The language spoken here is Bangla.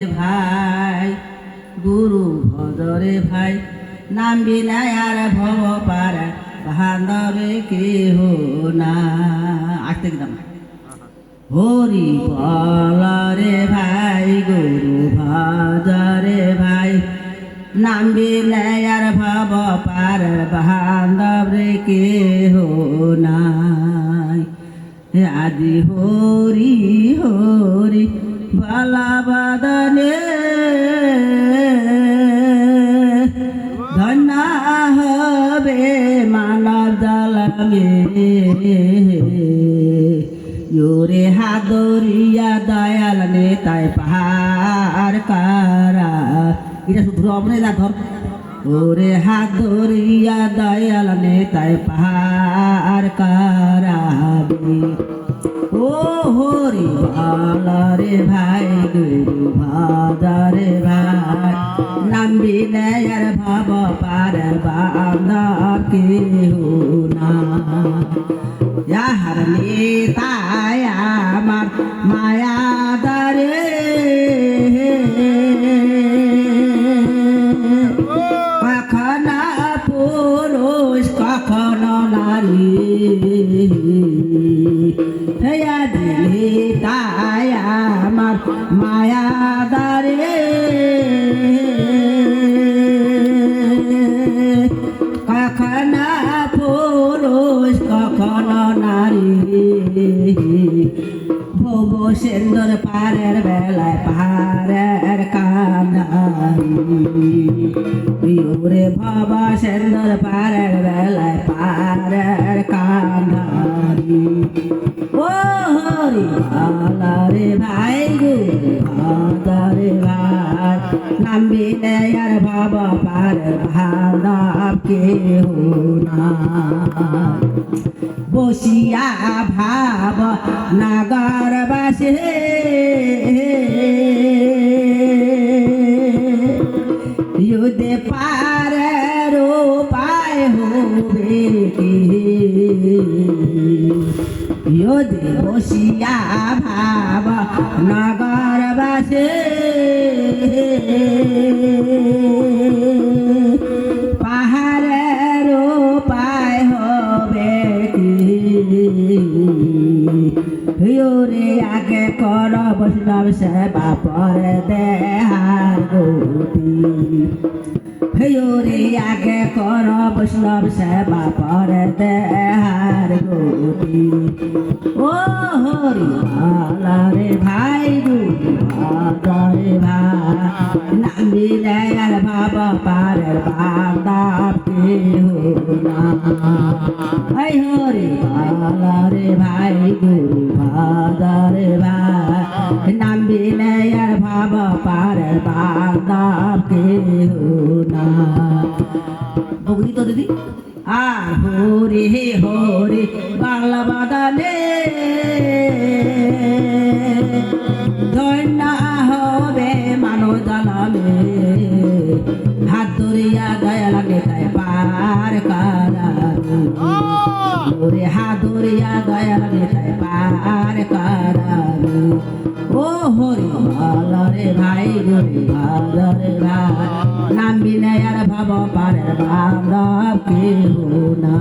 ভাই গুরু ভদরে ভাই নাম বিনায় আর ভব পার বান্ধবে কেহ না আসতে গেলাম হরি বলরে ভাই গুরু ভদরে ভাই নাম বিনায় আর ভব পার বান্ধবে কেহ নাই আদি হরি হরি বালা বাদনে ধন্য হবে মানব জলমে योरे हादरिया दयाल नेताय पाहाड़ कारा এটা শুধু অমনে না ধর ওরে হাদরিয়া দয়াল নেতায় পাহাড় কারাবি ও হরি ভালরে ভাই গুরু ভাদরে ভাই নাম বিনয়ের ভাব পার বান্ধব কেহ না যাহার নেতায় আমার মায়া দরে কখনো পুরুষ কখনো নারী হেয়া দিলে তাই আমার মায়া দরে কখনো পুরুষ কখনো নারী ভব সেন্দর পারের বেলায় পাহাড়ের কান্দারি ওরে বাবা সেন্দর পারের বেলায় পাহাড়ের কান্দারি ও হরি ভালরে ভাই গুরু ভাদরে ভাই নাম বিনয়ের ভাব পার বান্ধব কেহ না বসিয়া ভাব নাগর বাসে युद्धे पार उपाय होबे की युद्धे बसिया भाव नगर बासे पाहाड़ेर उपाय होबे की योरे आगे कर बैष्णव सेवा पर देहार गति योरे आगे कर वैष्णव सेवा पर देहार गति ओ हरि भालरे भाई गुरु भादरे भाई नाम बिनयर भाव पार बांधब केह ना हरि भालरे भाई गुरु भादरे भाई नाम बिनयर भाव पार बांधब केह ना বগলি তো দিদি আর হরে হরে বাংলা বাদানে ধন্য হবে মানব জলমে হাত ধরিয়া দয়াল নেতায় পার কারাবে ওরে হাত ধরিয়া দয়াল নেতায় পার কারাবে ও হরি ভালরে ভাই গুরু ভাদরে ভাই নাম বিনয়ের ভাব পার বান্ধব কেহ না।